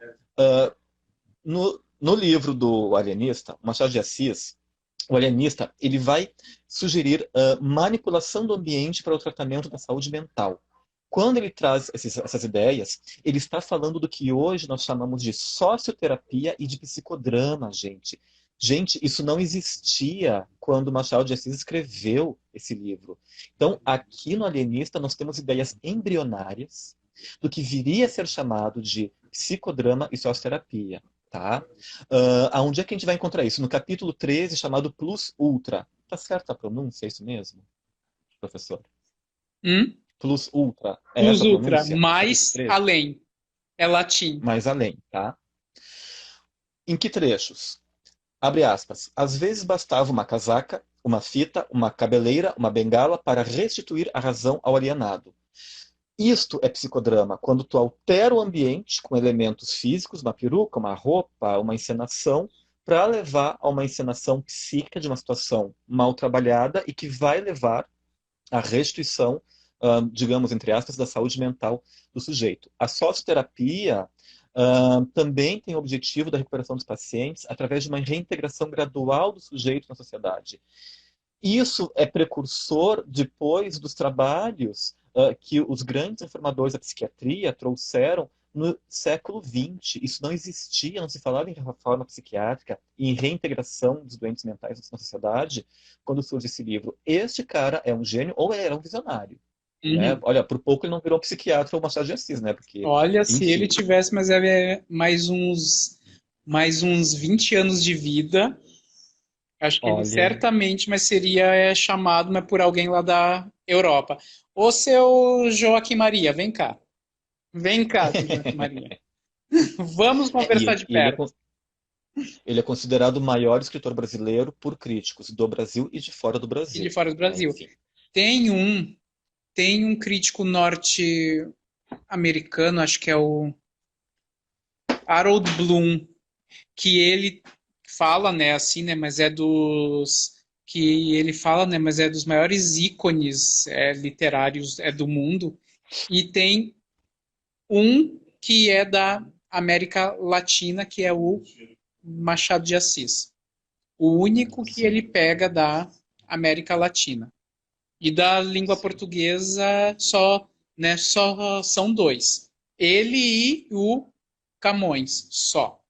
no livro do alienista, Machado de Assis, o alienista ele vai sugerir manipulação do ambiente para o tratamento da saúde mental. Quando ele traz essas ideias, ele está falando do que hoje nós chamamos de socioterapia e de psicodrama, gente. Gente, isso não existia quando Machado de Assis escreveu esse livro. Então, aqui no Alienista, nós temos ideias embrionárias do que viria a ser chamado de psicodrama e socioterapia. Tá? Aonde é que a gente vai encontrar isso? No capítulo 13, chamado Plus Ultra. Tá certa a pronúncia? É isso mesmo, professor? Hum? Plus Ultra, é Plus essa a Ultra, pronúncia? Capítulo mais 13? além. É latim. Mais além, tá? Em que trechos? Abre aspas. Às vezes bastava uma casaca, uma fita, uma cabeleira, uma bengala para restituir a razão ao alienado. Isto é psicodrama, quando tu altera o ambiente com elementos físicos, uma peruca, uma roupa, uma encenação, para levar a uma encenação psíquica de uma situação mal trabalhada e que vai levar à restituição, digamos, entre aspas, da saúde mental do sujeito. A socioterapia também tem o objetivo da recuperação dos pacientes através de uma reintegração gradual do sujeito na sociedade. Isso é precursor depois dos trabalhos que os grandes reformadores da psiquiatria trouxeram no século XX. Isso não existia, não se falava em reforma psiquiátrica e em reintegração dos doentes mentais na sociedade quando surge esse livro. Este cara é um gênio ou era um visionário. Né? Uhum. Olha, por pouco ele não virou psiquiatra ou Machado de Assis, né? Porque, Olha, se ele enfim, tivesse mais uns 20 anos de vida, acho que ele olha, certamente, mas seria chamado mas por alguém lá da Europa. Ô, seu Joaquim Maria, vem cá. Vem cá, seu Joaquim Maria. Vamos conversar e de ele é, perto. ele é considerado o maior escritor brasileiro por críticos do Brasil e de fora do E de Brasil. fora do Né? Brasil. Enfim. Tem um, tem um crítico norte-americano, acho que é o Harold Bloom, que ele fala, né, assim, né, mas é dos que ele fala, né, mas é dos maiores ícones literários do mundo. E tem um que é da América Latina, que é o Machado de Assis. O único que ele Sim. pega da América Latina. E da língua Sim. portuguesa só, né, só são dois. Ele e o Camões, só,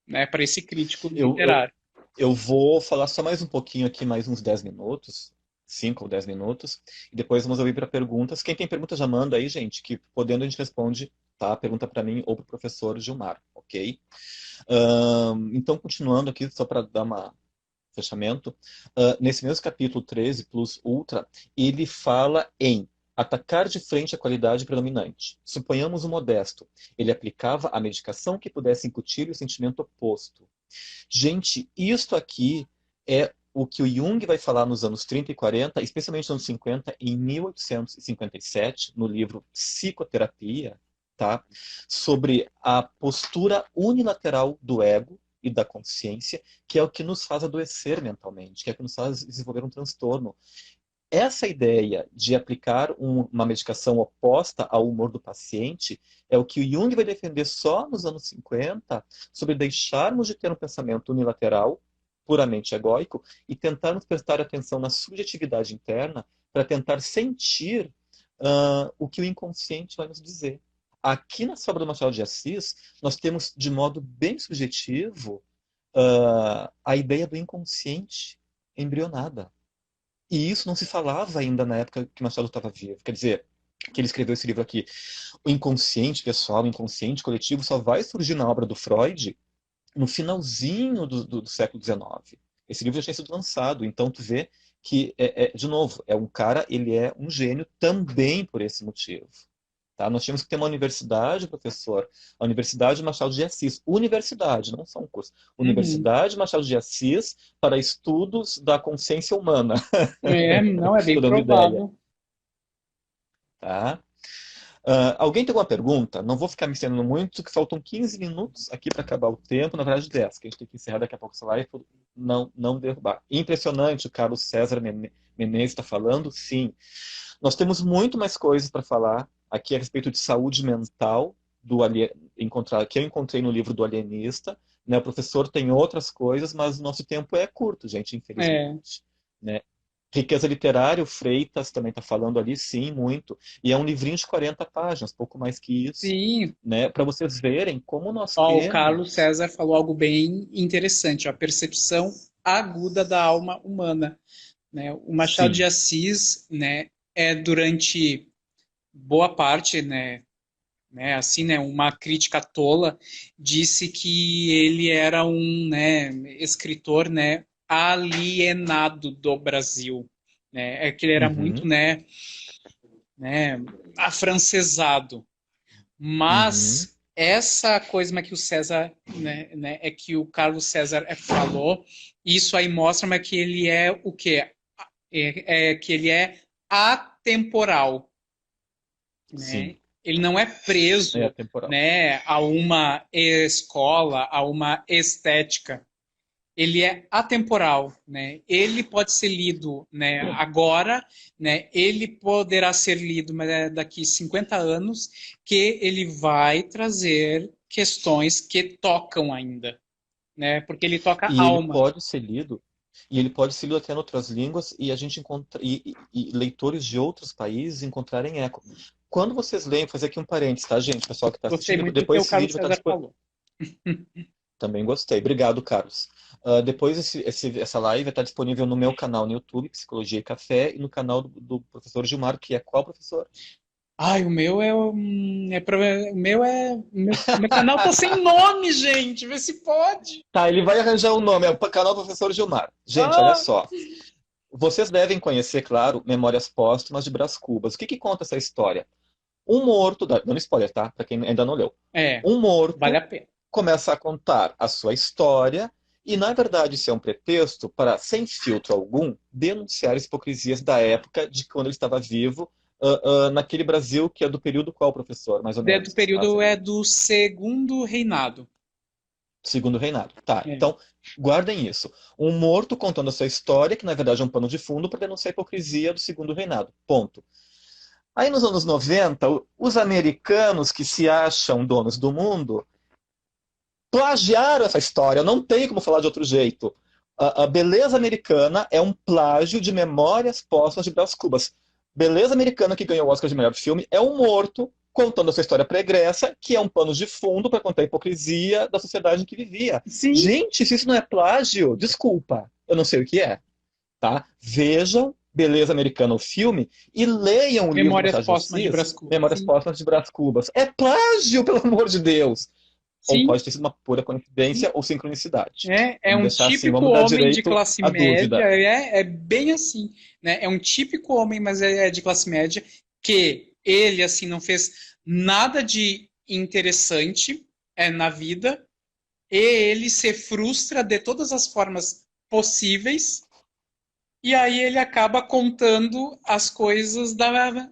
né, para esse crítico Eu, eu, literário. eu vou falar só mais um pouquinho aqui, mais uns 10 minutos, 5 ou 10 minutos, e depois vamos ouvir para perguntas. Quem tem pergunta já manda aí, gente, que podendo a gente responde, tá? Pergunta para mim ou para o professor Gilmar, ok? Então, continuando aqui, só para dar uma fechamento, nesse mesmo capítulo 13, Plus Ultra, ele fala em atacar de frente a qualidade predominante. Suponhamos o modesto. Ele aplicava a medicação que pudesse incutir o sentimento oposto. Gente, isto aqui é o que o Jung vai falar nos anos 30 e 40, especialmente nos anos 50, em 1857, no livro Psicoterapia, tá? Sobre a postura unilateral do ego e da consciência, que é o que nos faz adoecer mentalmente, que é o que nos faz desenvolver um transtorno. Essa ideia de aplicar uma medicação oposta ao humor do paciente é o que o Jung vai defender só nos anos 50, sobre deixarmos de ter um pensamento unilateral, puramente egóico, e tentarmos prestar atenção na subjetividade interna para tentar sentir o que o inconsciente vai nos dizer. Aqui na obra do Machado de Assis, nós temos, de modo bem subjetivo, a ideia do inconsciente embrionada. E isso não se falava ainda na época que Machado estava vivo. Quer dizer, que ele escreveu esse livro aqui. O inconsciente pessoal, o inconsciente coletivo, só vai surgir na obra do Freud no finalzinho do século XIX. Esse livro já tinha sido lançado, então tu vê que, de novo, é um cara, ele é um gênio também por esse motivo. Tá? Nós tínhamos que ter uma universidade, professor, a Universidade Machado de Assis. Universidade, não só um curso. Uhum. Universidade Machado de Assis para estudos da consciência humana. Não, é bem Estou dando ideia. provável. Tá? Alguém tem alguma pergunta? Não vou ficar me estendendo muito, que faltam 15 minutos aqui para acabar o tempo, na verdade 10, que a gente tem que encerrar daqui a pouco essa live, não derrubar. Impressionante, o Carlos César Menezes está falando, sim. Nós temos muito mais coisas para falar aqui a respeito de saúde mental, que eu encontrei no livro do Alienista. Né? O professor tem outras coisas, mas o nosso tempo é curto, gente, É, infelizmente. Né? Riqueza literária, o Freitas também está falando ali, sim, muito. E é um livrinho de 40 páginas, pouco mais que isso. sim. Né? Para vocês verem como nós Ó, o Carlos temos. César falou algo bem interessante, ó, a percepção aguda da alma humana. Né? O Machado de Sim. Assis, né, durante boa parte, assim, uma crítica tola, disse que ele era um, escritor, alienado do Brasil, é que ele era muito, Uhum, afrancesado, uhum. mas essa coisa que o César, é que o Carlos César falou, isso aí mostra mas que ele é o quê? Que ele é atemporal, Sim, né? Ele não é é preso, atemporal. a uma escola, a uma estética. Ele é atemporal, né? Ele pode ser lido, agora, Ele poderá ser lido daqui 50 anos, que ele vai trazer questões que tocam ainda, né? Porque ele toca E ele alma. pode ser lido, e ele pode ser lido até em outras línguas, e a gente encontra e leitores de outros países encontrarem eco. Quando vocês leem, vou fazer aqui um parênteses, tá, gente? Pessoal que está Gostei assistindo, muito do que depois o esse Carlos vídeo vai estar César disponível. falou. Também gostei. Obrigado, Carlos. Depois essa live vai estar disponível no meu canal no YouTube, Psicologia e Café, e no canal do professor Gilmar, que é qual professor? Ai, o meu o meu canal tá sem nome, gente. Vê se pode. Tá, ele vai arranjar o nome, é o canal do professor Gilmar. Gente, olha Ah, só. Vocês devem conhecer, claro, Memórias Póstumas de Brás Cubas. O que conta essa história? Um morto, dando spoiler, tá? Para quem ainda não leu. Um vale morto a pena. começa a contar a sua história e, na verdade, isso é um pretexto para, sem filtro algum, denunciar as hipocrisias da época de quando ele estava vivo, naquele Brasil que é do período qual, professor, mais ou Do menos, que se passa período ali? do Segundo Reinado. Segundo reinado. Tá, É. então, guardem isso. Um morto contando a sua história, que na verdade é um pano de fundo para denunciar a hipocrisia do segundo reinado. Ponto. Aí nos anos 90, os americanos que se acham donos do mundo plagiaram essa história, não tem como falar de outro jeito. A Beleza Americana é um plágio de Memórias Póstumas de Brás Cubas. Beleza Americana, que ganhou o Oscar de melhor filme, é um morto contando a sua história pregressa, que é um pano de fundo para contar a hipocrisia da sociedade em que vivia. Sim, Gente, se isso não é plágio, desculpa, eu não sei o que é. Tá? Vejam Beleza Americana, o filme, e leiam o livro do Memórias Machado de Póstumas de Assis, Brás Cubas. Memórias Sim, Póstumas de Brás Cubas. É plágio, pelo amor de Deus! Ou sim. pode ter sido uma pura coincidência ou sincronicidade. É Vamos um deixar assim, típico vamos dar homem de direito classe à média, dúvida. é bem assim, né? É um típico homem, mas é de classe média, que ele, assim, não fez nada de interessante na vida, e ele se frustra de todas as formas possíveis, e aí ele acaba contando as coisas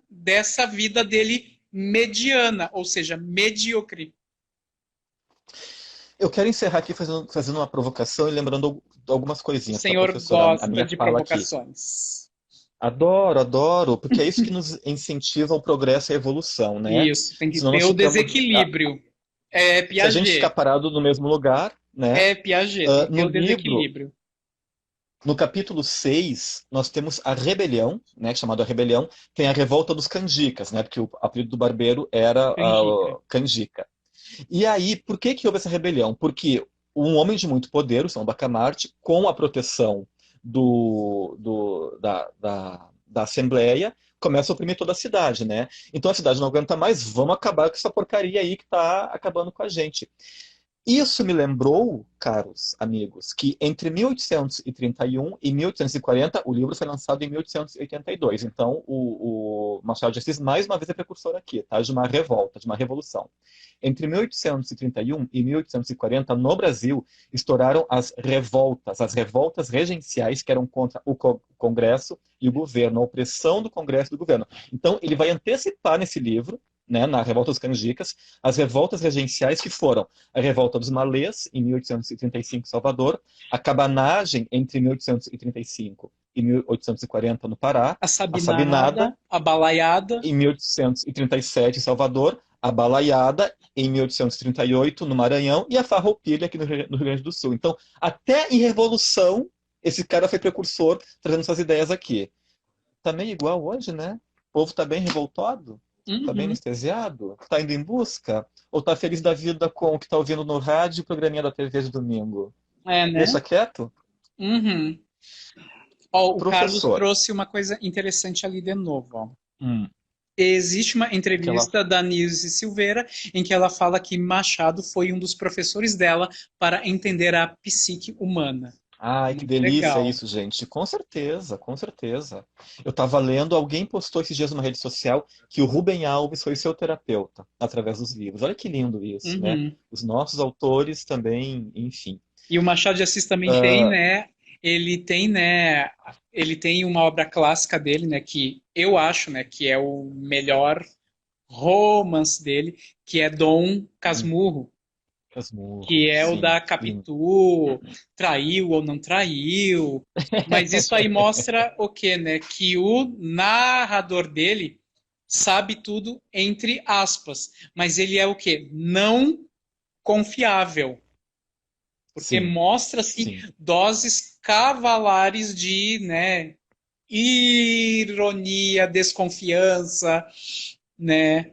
dessa vida dele mediana, ou seja, medíocre. Eu quero encerrar aqui fazendo uma provocação e lembrando algumas O coisinhas, tá, senhor professora? A gosta minha de fala aqui. provocações. Adoro, adoro, porque é isso que nos incentiva ao progresso e à evolução, né? Isso, tem que Senão ter nós o ficamos. desequilíbrio. É Se a gente ficar Piaget. parado no mesmo lugar, né? É Piaget, tem que ter No o livro, desequilíbrio. no capítulo 6 nós temos a rebelião, né? Chamada Rebelião, tem a revolta dos canjicas, né? Porque o apelido do barbeiro era Canjica. canjica. E aí, por que que houve essa rebelião? Porque um homem de muito poder, o São Bacamarte, com a proteção da Assembleia, começa a oprimir toda a cidade, né? Então a cidade não aguenta mais, vamos acabar com essa porcaria aí que está acabando com a gente. Isso me lembrou, caros amigos, que entre 1831 e 1840, o livro foi lançado em 1882. Então, o Machado de Assis, mais uma vez, é precursor aqui, tá? De uma revolta, de uma revolução. Entre 1831 e 1840, no Brasil, estouraram as revoltas regenciais, que eram contra o Congresso e o governo, a opressão do Congresso e do governo. Então, ele vai antecipar nesse livro, né, na Revolta dos Canjicas, as revoltas regenciais que foram a Revolta dos Malês, em 1835, em Salvador, a Cabanagem, entre 1835 e 1840, no Pará, A a Sabinada, Sabinada, a Balaiada, em 1837, em Salvador, a Balaiada, em 1838, no Maranhão, e a Farroupilha, aqui no Rio Grande do Sul. Então, até em Revolução, esse cara foi precursor, trazendo suas ideias aqui. Tá meio igual hoje, né? O povo tá bem revoltado, tá bem uhum, anestesiado, tá indo em busca, ou tá feliz da vida com o que tá ouvindo no rádio e o programinha da TV de domingo? é, né? Deixa quieto? Uhum. Ó, o Carlos Professor. trouxe uma coisa interessante ali de novo, ó. Hum, Existe uma que ela... entrevista da Nilce Silveira em que ela fala que Machado foi um dos professores dela para entender a psique humana. Ai, que Muito delícia legal. isso, gente. Com certeza, com certeza. Eu tava lendo, alguém postou esses dias numa rede social que o Rubem Alves foi seu terapeuta através dos livros. Olha que lindo isso, né? Uhum. Os nossos autores também, enfim. E o Machado de Assis também tem, né? Ele tem, né? Ele tem uma obra clássica dele, né? Que eu acho, né? Que é o melhor romance dele, que é Dom Casmurro, Casmurro, que é o sim, da lindo. Capitu, traiu ou não traiu. Mas isso aí mostra o quê, né? Que o narrador dele sabe tudo entre aspas, mas ele é o quê? Não confiável, porque Sim, mostra assim sim. doses cavalares de, né, ironia, desconfiança, né?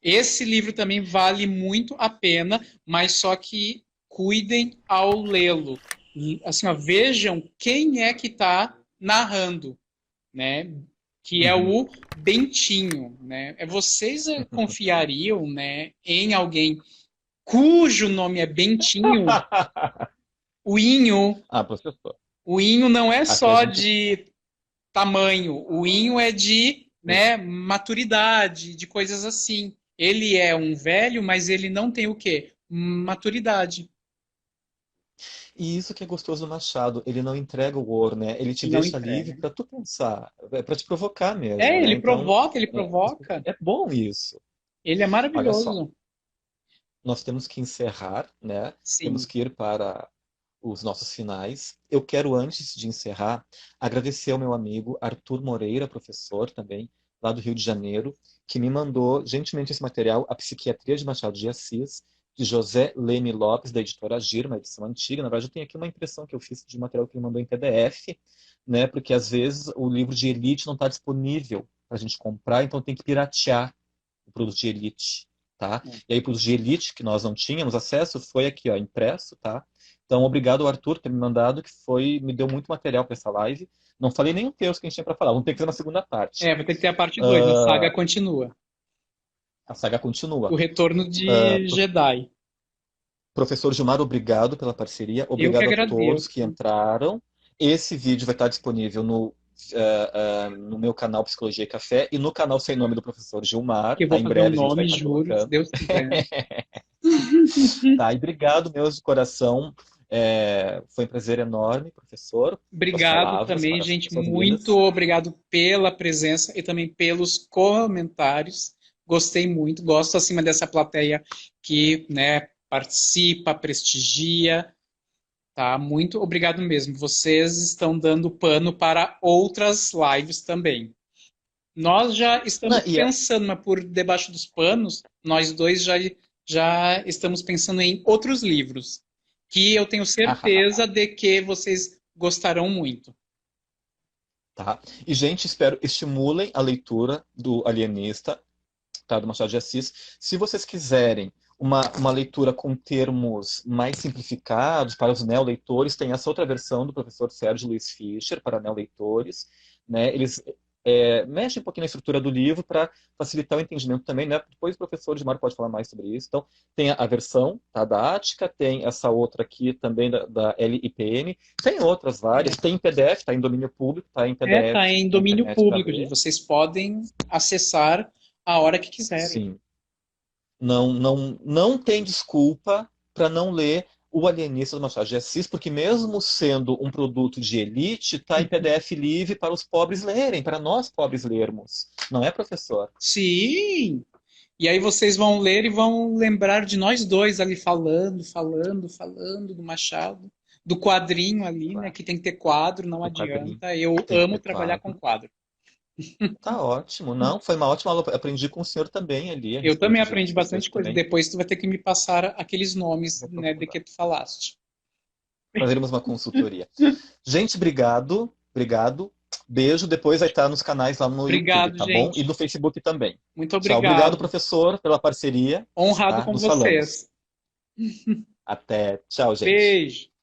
Esse livro também vale muito a pena, mas só que cuidem ao lê-lo. Assim, ó, vejam quem é que está narrando, né? Que é Uhum. o Bentinho, né? Vocês confiariam, né, em alguém cujo nome é Bentinho? O Inho, Ah, professor. o Inho não é Aqui a só gente. de tamanho, o Inho é de, né, maturidade, de coisas assim. Ele é um velho, mas ele não tem o quê? Maturidade. E isso que é gostoso do Machado, ele não entrega o ouro, né? Ele te Ele não deixa livre entrega. para tu pensar, para te provocar mesmo, É, né? ele Então, provoca, ele é, provoca. é bom isso. Ele é Olha só, maravilhoso. nós temos que encerrar, né? Temos Sim. que ir para os nossos finais. Eu quero, antes de encerrar, agradecer ao meu amigo Arthur Moreira, professor também, lá do Rio de Janeiro, que me mandou gentilmente esse material, A Psiquiatria de Machado de Assis, de José Leme Lopes, da editora Agir, uma edição antiga. Na verdade, eu tenho aqui uma impressão que eu fiz de material que ele mandou em PDF, né? Porque às vezes o livro de elite não está disponível para a gente comprar, então tem que piratear o produto de elite, tá? E aí, o produto de elite que nós não tínhamos acesso foi aqui, ó, impresso, tá? Então, obrigado, Arthur, por ter me mandado, que foi, me deu muito material para essa live. Não falei nem um terço que a gente tinha para falar. Vamos ter que fazer uma segunda parte. É, vai ter que ter a parte 2. A saga continua. A saga O continua. retorno de Jedi. Professor Gilmar, obrigado pela parceria. Eu que Obrigado a todos que agradeço. entraram. Esse vídeo vai estar disponível no meu canal Psicologia e Café e no canal Sem Nome do Professor Gilmar. Que eu Tá? vou Em fazer um breve a gente vai nome, estar juro, se colocando. Deus quiser. Tá? E obrigado, meus de coração. Foi um prazer enorme, professor. Suas Obrigado palavras, também, gente. suas Muito lindas. obrigado pela presença e também pelos comentários. Gostei muito. Gosto acima dessa plateia que, né, participa, prestigia, tá? Muito obrigado mesmo. Vocês estão dando pano para outras lives também. Nós já Não, estamos pensando, mas por debaixo dos panos, nós dois já estamos pensando em outros livros, que eu tenho certeza de que vocês gostarão muito. tá? E, gente, espero estimulem a leitura do Alienista, tá? Do Machado de Assis. Se vocês quiserem uma leitura com termos mais simplificados para os neoleitores, tem essa outra versão do professor Sérgio Luiz Fischer para neoleitores, né? Eles mexem um pouquinho na estrutura do livro para facilitar o entendimento também, né? Depois o professor Edmar pode falar mais sobre isso. Então, tem a versão, tá, da Ática, tem essa outra aqui também da LIPM, tem outras várias, tem em PDF, está em domínio público, está em Tá PDF em na domínio internet para público, gente. ler. Vocês podem acessar a hora que quiserem. Sim. Não tem desculpa para não ler O Alienista do Machado de Assis, porque mesmo sendo um produto de elite, está em PDF livre para os pobres lerem, para nós pobres lermos. Não é, professor? Sim! E aí vocês vão ler e vão lembrar de nós dois ali falando do Machado, do quadrinho ali, né? Claro. Que tem que ter quadro, não Do quadrinho. adianta. Eu Tem que amo ter trabalhar com quadro. quadro. Tá ótimo. Não, foi uma ótima aula. Aprendi com o senhor também ali a Eu também respeito de aprendi outras questões bastante coisa. também. Depois tu vai ter que me passar aqueles nomes, Vou né, de aprofundar. que tu falaste. Fazeremos uma consultoria. Gente, obrigado. Obrigado. Beijo. Depois vai estar nos canais lá no YouTube, Obrigado, tá bom? E gente. no Facebook também. Muito Tchau. Obrigado, obrigado. professor, pela parceria. Honrado Tá? com Nos falamos. vocês. Até. Tchau, gente. Beijo.